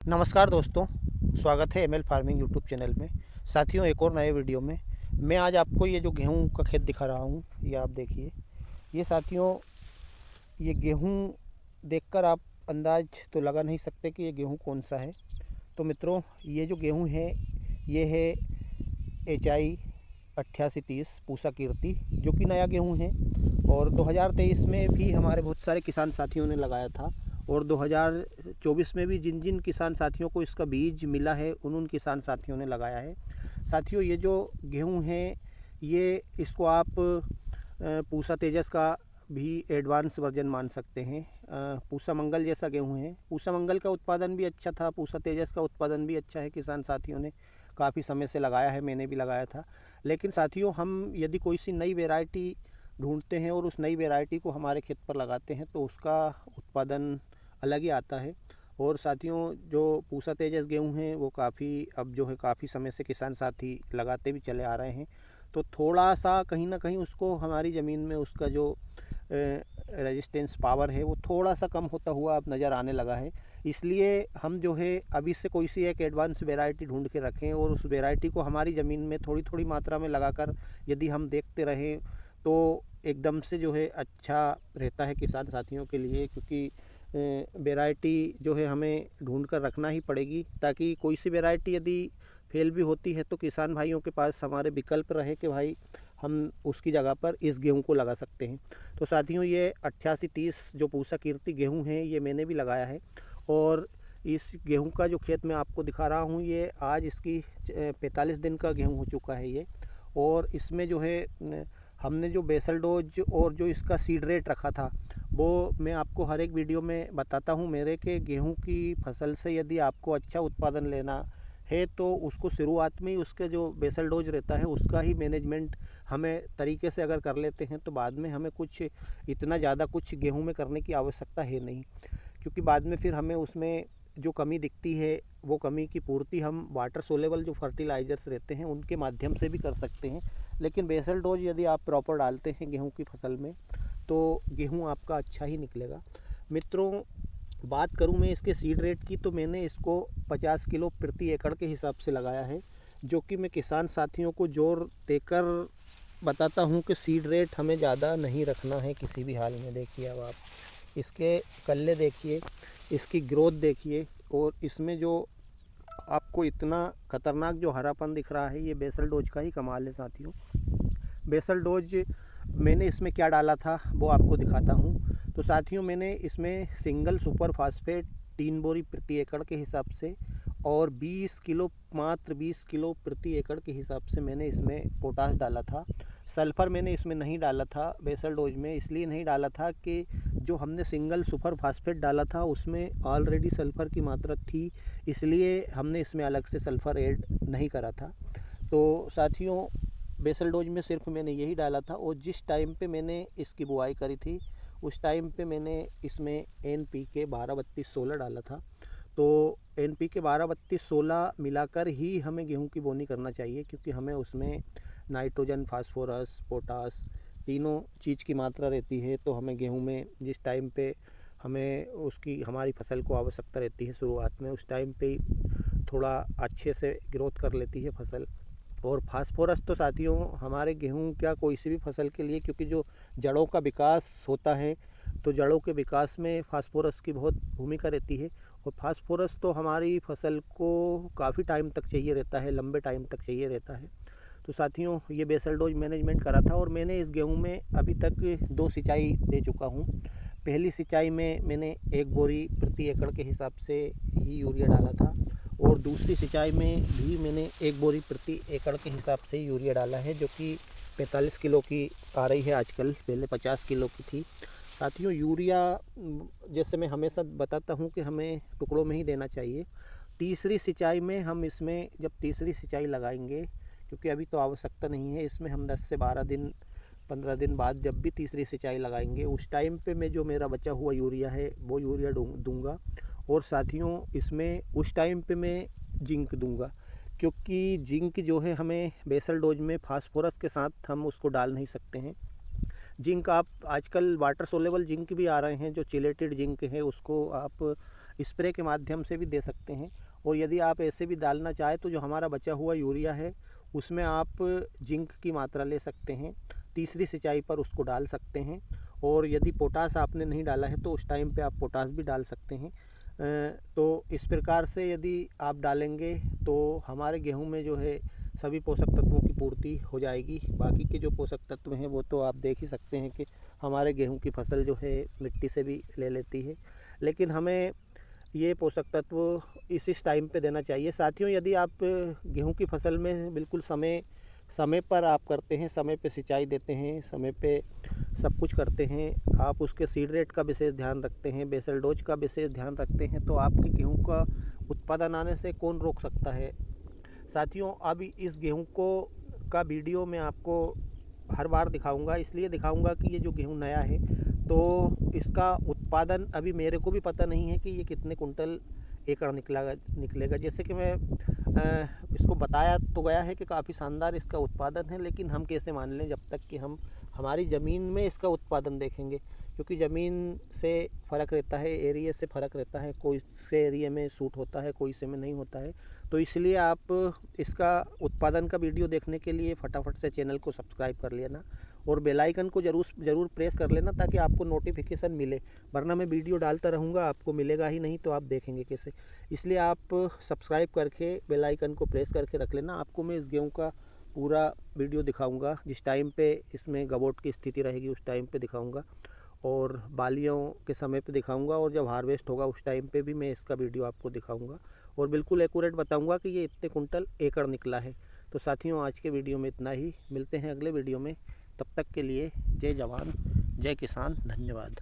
नमस्कार दोस्तों, स्वागत है एमएल फार्मिंग यूट्यूब चैनल में। साथियों, एक और नए वीडियो में मैं आज आपको ये जो गेहूं का खेत दिखा रहा हूं, ये आप देखिए। ये साथियों, ये गेहूं देखकर आप अंदाज तो लगा नहीं सकते कि ये गेहूं कौन सा है। तो मित्रों, ये जो गेहूं है ये है HI 8830 पूसा कीर्ति, जो कि नया गेहूं है और 2023 में भी हमारे बहुत सारे किसान साथियों ने लगाया था और 2024 में भी जिन जिन किसान साथियों को इसका बीज मिला है उन किसान साथियों ने लगाया है। साथियों, ये जो गेहूं है ये इसको आप पूसा तेजस का भी एडवांस वर्जन मान सकते हैं। पूसा मंगल जैसा गेहूं है। पूसा मंगल का उत्पादन भी अच्छा था, पूसा तेजस का उत्पादन भी अच्छा है। किसान साथियों ने काफ़ी समय से लगाया है, मैंने भी लगाया था। लेकिन साथियों, हम यदि कोई सी नई वैरायटी ढूंढते हैं और उस नई वैरायटी को हमारे खेत पर लगाते हैं तो उसका उत्पादन अलग ही आता है। और साथियों, जो पूसा तेजस गेहूं है वो काफ़ी अब जो है काफ़ी समय से किसान साथी लगाते भी चले आ रहे हैं। तो थोड़ा सा कहीं ना कहीं उसको हमारी ज़मीन में उसका जो रेजिस्टेंस पावर है वो थोड़ा सा कम होता हुआ अब नज़र आने लगा है। इसलिए हम जो है अभी से कोई सी एक एडवांस वैरायटी ढूंढ के रखें और उस वैरायटी को हमारी ज़मीन में थोड़ी थोड़ी मात्रा में लगाकर यदि हम देखते रहें तो एकदम से जो है अच्छा रहता है किसान साथियों के लिए। क्योंकि वैरायटी जो है हमें ढूंढ कर रखना ही पड़ेगी, ताकि कोई सी वैरायटी यदि फेल भी होती है तो किसान भाइयों के पास हमारे विकल्प रहे कि भाई हम उसकी जगह पर इस गेहूं को लगा सकते हैं। तो साथियों, ये 8830 जो पूसा कीर्ति गेहूं है ये मैंने भी लगाया है। और इस गेहूं का जो खेत मैं आपको दिखा रहा हूं, ये आज इसकी 45 दिन का गेहूं हो चुका है ये। और इसमें जो है हमने जो बेसल डोज और जो इसका सीड रेट रखा था वो मैं आपको हर एक वीडियो में बताता हूँ। मेरे के गेहूं की फसल से यदि आपको अच्छा उत्पादन लेना है तो उसको शुरुआत में ही उसके जो बेसल डोज रहता है उसका ही मैनेजमेंट हमें तरीके से अगर कर लेते हैं तो बाद में हमें कुछ इतना ज़्यादा कुछ गेहूं में करने की आवश्यकता है नहीं। क्योंकि बाद में फिर हमें उसमें जो कमी दिखती है वो कमी की पूर्ति हम वाटर सोलेबल जो फर्टिलाइज़र्स रहते हैं उनके माध्यम से भी कर सकते हैं। लेकिन बेसल डोज यदि आप प्रॉपर डालते हैं गेहूं की फसल में तो गेहूं आपका अच्छा ही निकलेगा। मित्रों, बात करूं मैं इसके सीड रेट की, तो मैंने इसको 50 किलो प्रति एकड़ के हिसाब से लगाया है, जो कि मैं किसान साथियों को जोर देकर बताता हूं कि सीड रेट हमें ज़्यादा नहीं रखना है किसी भी हाल में। देखिए, अब आप इसके कल्ले देखिए, इसकी ग्रोथ देखिए, और इसमें जो आपको इतना खतरनाक जो हरापन दिख रहा है ये बेसल डोज का ही कमाल है साथियों। बेसल डोज मैंने इसमें क्या डाला था वो आपको दिखाता हूँ। तो साथियों, मैंने इसमें सिंगल सुपर फास्फेट 3 बोरी प्रति एकड़ के हिसाब से और 20 किलो, मात्र 20 किलो प्रति एकड़ के हिसाब से मैंने इसमें पोटाश डाला था। सल्फ़र मैंने इसमें नहीं डाला था बेसल डोज में, इसलिए नहीं डाला था कि जो हमने सिंगल सुपर फास्फेट डाला था उसमें ऑलरेडी सल्फ़र की मात्रा थी, इसलिए हमने इसमें अलग से सल्फ़र ऐड नहीं करा था। तो साथियों, बेसल डोज में सिर्फ मैंने यही डाला था। और जिस टाइम पे मैंने इसकी बुआई करी थी उस टाइम पे मैंने इसमें NPK 12-32-16 डाला था। तो NPK 12-32-16 मिलाकर ही हमें गेहूं की बोनी करना चाहिए, क्योंकि हमें उसमें नाइट्रोजन, फास्फोरस, पोटास तीनों चीज़ की मात्रा रहती है। तो हमें गेहूं में जिस टाइम पे हमें उसकी हमारी फसल को आवश्यकता रहती है शुरुआत में, उस टाइम पे ही थोड़ा अच्छे से ग्रोथ कर लेती है फसल। और फास्फोरस तो साथियों हमारे गेहूं क्या कोई सी भी फसल के लिए, क्योंकि जो जड़ों का विकास होता है तो जड़ों के विकास में फास्फोरस की बहुत भूमिका रहती है। और फास्फोरस तो हमारी फसल को काफ़ी टाइम तक चाहिए रहता है, लंबे टाइम तक चाहिए रहता है। तो साथियों, ये बेसल डोज मैनेजमेंट करा था और मैंने इस गेहूं में अभी तक 2 सिंचाई दे चुका हूं। पहली सिंचाई में मैंने 1 बोरी प्रति एकड़ के हिसाब से ही यूरिया डाला था और दूसरी सिंचाई में भी मैंने 1 बोरी प्रति एकड़ के हिसाब से यूरिया डाला है, जो कि 45 किलो की आ रही है आजकल, पहले 50 किलो की थी। साथियों, यूरिया जैसे मैं हमेशा बताता हूँ कि हमें टुकड़ों में ही देना चाहिए। तीसरी सिंचाई में हम इसमें जब तीसरी सिंचाई लगाएंगे, क्योंकि अभी तो आवश्यकता नहीं है इसमें, हम 10 से 12 दिन 15 दिन बाद जब भी तीसरी सिंचाई लगाएंगे उस टाइम पे मैं जो मेरा बचा हुआ यूरिया है वो यूरिया दूंगा। और साथियों, इसमें उस टाइम पे मैं जिंक दूंगा, क्योंकि जिंक जो है हमें बेसल डोज में फास्फोरस के साथ हम उसको डाल नहीं सकते हैं। जिंक आप आजकल वाटर सोलेबल जिंक भी आ रहे हैं, जो चिलेटेड जिंक है उसको आप स्प्रे के माध्यम से भी दे सकते हैं। और यदि आप ऐसे भी डालना चाहें तो जो हमारा बचा हुआ यूरिया है उसमें आप जिंक की मात्रा ले सकते हैं, तीसरी सिंचाई पर उसको डाल सकते हैं। और यदि पोटास आपने नहीं डाला है तो उस टाइम पे आप पोटास भी डाल सकते हैं। तो इस प्रकार से यदि आप डालेंगे तो हमारे गेहूं में जो है सभी पोषक तत्वों की पूर्ति हो जाएगी। बाकी के जो पोषक तत्व हैं वो तो आप देख ही सकते हैं कि हमारे गेहूं की फसल जो है मिट्टी से भी ले लेती है, लेकिन हमें ये पोषक तत्व इस टाइम पे देना चाहिए। साथियों, यदि आप गेहूं की फसल में बिल्कुल समय पर आप करते हैं, समय पे सिंचाई देते हैं, समय पे सब कुछ करते हैं, आप उसके सीड रेट का विशेष ध्यान रखते हैं, बेसल डोज का विशेष ध्यान रखते हैं, तो आपके गेहूं का उत्पादन आने से कौन रोक सकता है। साथियों, अभी इस गेहूं का वीडियो मैं आपको हर बार दिखाऊंगा, इसलिए दिखाऊंगा कि ये जो गेहूं नया है तो इसका उत्पादन अभी मेरे को भी पता नहीं है कि ये कितने कुंटल एकड़ निकलेगा। जैसे कि मैं इसको बताया तो गया है कि काफ़ी शानदार इसका उत्पादन है, लेकिन हम कैसे मान लें जब तक कि हम हमारी ज़मीन में इसका उत्पादन देखेंगे, क्योंकि ज़मीन से फ़र्क रहता है, एरिया से फ़र्क रहता है, कोई से एरिया में सूट होता है, कोई से में नहीं होता है। तो इसलिए आप इसका उत्पादन का वीडियो देखने के लिए फटाफट से चैनल को सब्सक्राइब कर लेना और बेल आइकन को ज़रूर प्रेस कर लेना ताकि आपको नोटिफिकेशन मिले, वरना मैं वीडियो डालता रहूँगा आपको मिलेगा ही नहीं, तो आप देखेंगे कैसे। इसलिए आप सब्सक्राइब करके बेल आइकन को प्रेस करके रख लेना। आपको मैं इस गेहूँ का पूरा वीडियो दिखाऊंगा, जिस टाइम पे इसमें गबोट की स्थिति रहेगी उस टाइम पे दिखाऊंगा, और बालियों के समय पे दिखाऊंगा, और जब हार्वेस्ट होगा उस टाइम पे भी मैं इसका वीडियो आपको दिखाऊंगा और बिल्कुल एक्यूरेट बताऊंगा कि ये इतने कुंटल एकड़ निकला है। तो साथियों, आज के वीडियो में इतना ही, मिलते हैं अगले वीडियो में। तब तक के लिए जय जवान जय किसान, धन्यवाद।